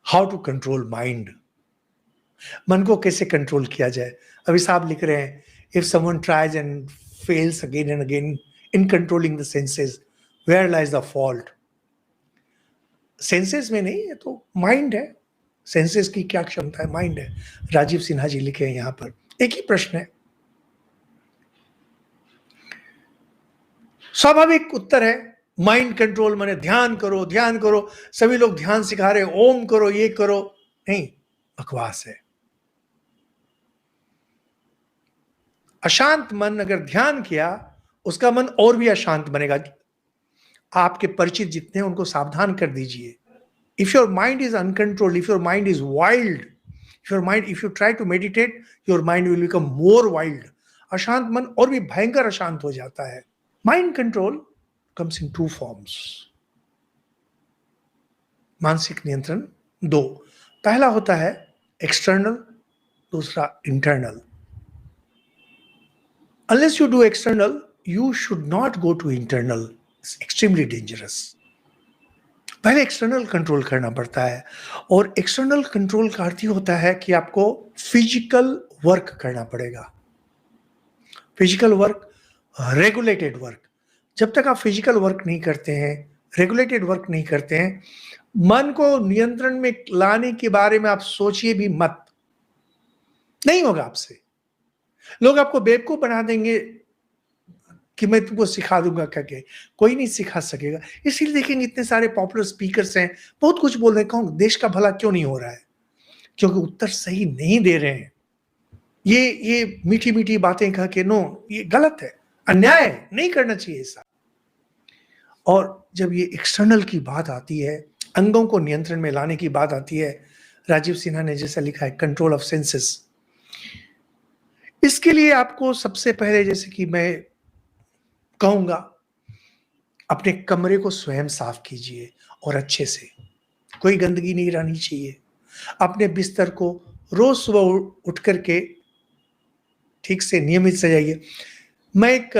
How to control mind, मन को कैसे कंट्रोल किया जाए। अभी साहब लिख रहे हैं, if someone tries and fails again and again in controlling the senses, where lies the fault. Senses में नहीं, ये तो माइंड है। सेंसेस की क्या क्षमता है? माइंड है। राजीव सिन्हा जी लिखे हैं यहां पर। एक ही प्रश्न है, स्वाभाविक उत्तर है माइंड कंट्रोल माने ध्यान करो, ध्यान करो। सभी लोग ध्यान सिखा रहे, ओम करो, ये करो। नहीं, बकवास है। अशांत मन अगर ध्यान किया, उसका मन और भी अशांत बनेगा। आपके परिचित जितने हैं उनको सावधान कर दीजिए। If your mind is uncontrolled, if your mind is wild, if you try to meditate, your mind will become more wild. अशांत मन और भी भयंकर अशांत हो जाता है। Mind control comes in two forms. मानसिक नियंत्रण दो, पहला होता है एक्सटर्नल, दूसरा internal. Unless you do external, you should not go to internal. It's extremely dangerous. पहले एक्सटर्नल कंट्रोल करना पड़ता है, और एक्सटर्नल कंट्रोल का अर्थ ही होता है कि आपको फिजिकल वर्क करना पड़ेगा। Physical work, regulated work. जब तक आप फिजिकल वर्क नहीं करते हैं, रेगुलेटेड वर्क नहीं करते हैं, मन को नियंत्रण में लाने के बारे में आप सोचिए भी मत, नहीं होगा आपसे। लोग आपको बेवकूफ बना देंगे कि मैं तुमको सिखा दूंगा करके, कोई नहीं सिखा सकेगा। इसीलिए देखेंगे इतने सारे पॉपुलर स्पीकर्स हैं, बहुत कुछ बोल रहे हैं, कौन देश का भला क्यों नहीं हो रहा है? क्योंकि उत्तर सही नहीं दे रहे हैं। ये मीठी मीठी बातें कह के, नो, ये गलत है, अन्याय है, नहीं करना चाहिए ऐसा। और जब ये एक्सटर्नल की बात आती है, अंगों को नियंत्रण में लाने की बात आती है, राजीव सिन्हा ने जैसा लिखा है, कंट्रोल ऑफ सेंसेस, इसके लिए आपको सबसे पहले, जैसे कि मैं कहूंगा, अपने कमरे को स्वयं साफ कीजिए और अच्छे से, कोई गंदगी नहीं रहनी चाहिए। अपने बिस्तर को रोज सुबह उठ करके ठीक से नियमित सजाइए। मैं एक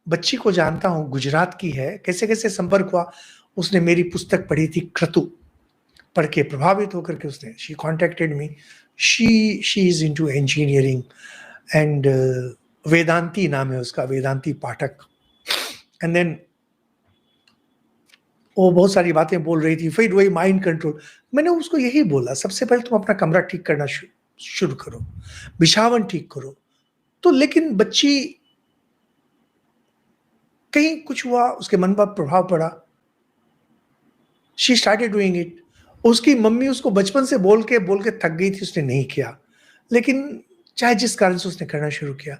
बच्ची को जानता हूं, गुजरात की है, कैसे कैसे संपर्क हुआ, उसने मेरी पुस्तक पढ़ी थी क्रतु, पढ़ के प्रभावित होकर के उसने, she contacted me, she is into engineering and Vedanti नाम है उसका, वेदांती पाठक। एंड देन वो बहुत सारी बातें बोल रही थी, फिर वही माइंड कंट्रोल। मैंने उसको यही बोला, सबसे पहले तुम अपना कमरा ठीक करना शुरू करो, बिछावन ठीक करो। तो लेकिन बच्ची, कहीं कुछ हुआ, उसके मन पर प्रभाव पड़ा, शी स्टार्टेड डूइंग इट। उसकी मम्मी उसको बचपन से बोल के थक गई थी, उसने नहीं किया, लेकिन चाहे जिस कारण से उसने करना शुरू किया,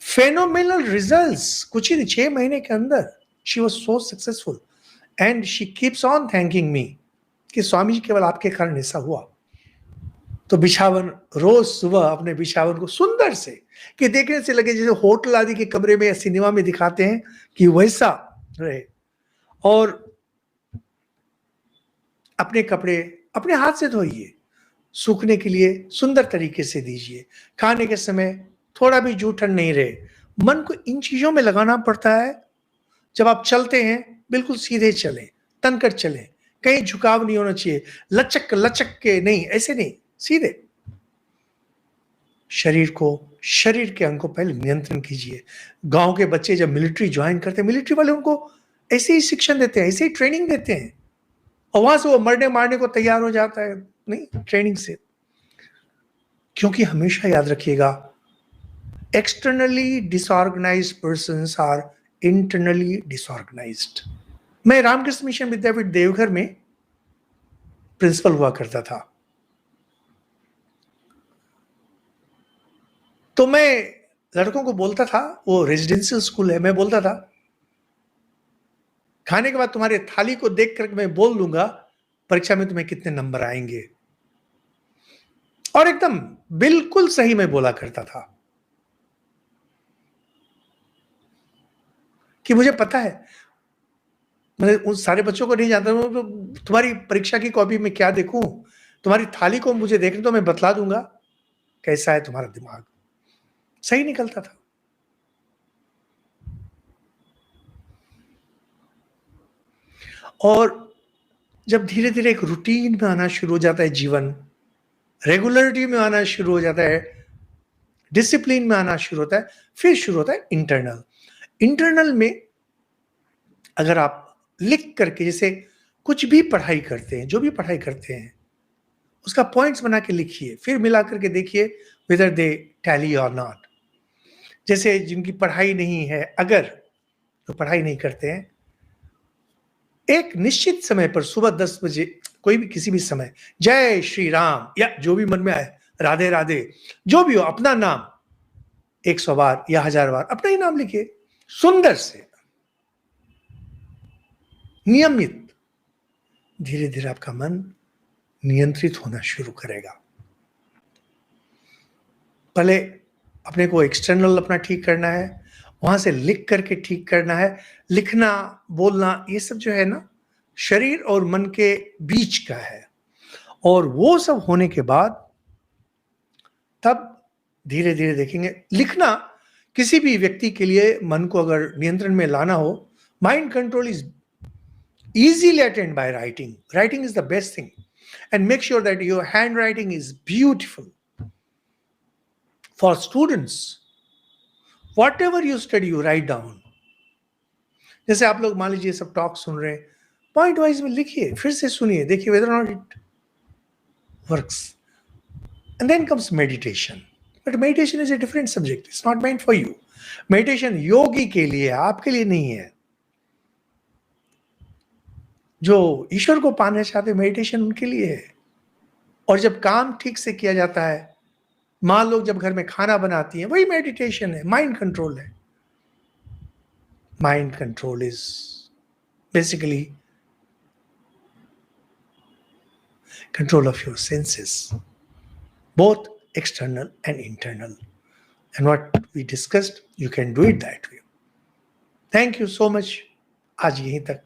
फेनोमेनल रिजल्ट्स कुछ ही 6 महीने के अंदर, she was so successful and she keeps on thanking मी कि स्वामी जी केवल आपके कारण ऐसा हुआ। तो बिछावन, रोज सुबह अपने बिछावन को सुंदर से, कि देखने से लगे जैसे होटल आदि के कमरे में या सिनेमा में दिखाते हैं कि वैसा रहे। और अपने कपड़े अपने हाथ से धोइए, सूखने के लिए सुंदर तरीके से दीजिए। खाने के समय थोड़ा भी जूठन नहीं रहे। मन को इन चीजों में लगाना पड़ता है। जब आप चलते हैं, बिल्कुल सीधे चलें, तनकर चलें, कहीं झुकाव नहीं होना चाहिए, लचक लचक के नहीं, ऐसे नहीं, सीधे। शरीर के अंग को पहले नियंत्रण कीजिए। गांव के बच्चे जब मिलिट्री ज्वाइन करते हैं, मिलिट्री वाले उनको ऐसे ही शिक्षण देते हैं, ऐसे ही ट्रेनिंग देते हैं, और वहां से वो मरने मारने को तैयार हो जाता है, नहीं, ट्रेनिंग से। क्योंकि हमेशा याद रखिएगा, externally disorganised persons are internally disorganised. मैं रामकृष्ण मिशन विद्यापीठ देवघर में प्रिंसिपल हुआ करता था। तो मैं लड़कों को बोलता था, वो रेजिडेंशियल स्कूल है, मैं बोलता था, खाने के बाद तुम्हारे थाली को देख कर मैं बोल दूंगा परीक्षा में तुम्हें कितने नंबर आएंगे। और एकदम बिल्कुल सही मैं बोला करता था, कि मुझे पता है, मैं उन सारे बच्चों को नहीं जानता हूं, तो तुम्हारी परीक्षा की कॉपी में क्या देखूं, तुम्हारी थाली को मुझे देखने तो मैं बतला दूंगा कैसा है तुम्हारा दिमाग। सही निकलता था। और जब धीरे धीरे एक रूटीन में आना शुरू हो जाता है जीवन, रेगुलरिटी में आना शुरू हो जाता है, डिसिप्लिन में आना शुरू होता है, फिर शुरू होता है इंटरनल। इंटरनल में अगर आप लिख करके, जैसे कुछ भी पढ़ाई करते हैं, जो भी पढ़ाई करते हैं उसका पॉइंट्स बना के लिखिए, फिर मिला करके देखिए वेदर दे टैली और नॉट। जैसे जिनकी पढ़ाई नहीं है, अगर तो पढ़ाई नहीं करते हैं, एक निश्चित समय पर सुबह 10 बजे कोई भी किसी भी समय जय श्री राम या जो भी मन में आए, राधे राधे, जो भी हो, अपना नाम 100 बार या 1000 बार अपना ही नाम लिखिए, सुंदर से, नियमित। धीरे धीरे आपका मन नियंत्रित होना शुरू करेगा। पहले अपने को एक्सटर्नल अपना ठीक करना है, वहां से लिख करके ठीक करना है। लिखना, बोलना, ये सब जो है ना, शरीर और मन के बीच का है। और वो सब होने के बाद तब धीरे धीरे देखेंगे। लिखना किसी भी व्यक्ति के लिए, मन को अगर नियंत्रण में लाना हो, mind control is easily attained by writing. Writing is the best thing. And make sure that your handwriting is beautiful. For students, whatever you study, you write down. जैसे आप लोग मान लीजिए सब टॉक सुन रहे हैं, पॉइंट वाइज में लिखिए, फिर से सुनिए, देखिए whether or not it works. And then comes meditation. But meditation is a different subject. It's not meant for you. Meditation योगी के लिए, आपके लिए नहीं है। जो ईश्वर को पाना चाहते, मेडिटेशन उनके लिए है। और जब काम ठीक से किया जाता है, माँ लोग जब घर में खाना बनाती हैं, वही मेडिटेशन है, माइंड कंट्रोल है। Mind control is basically control of your senses, both external and internal. And what we discussed, you can do it that way. Thank you so much. आज यहीं तक।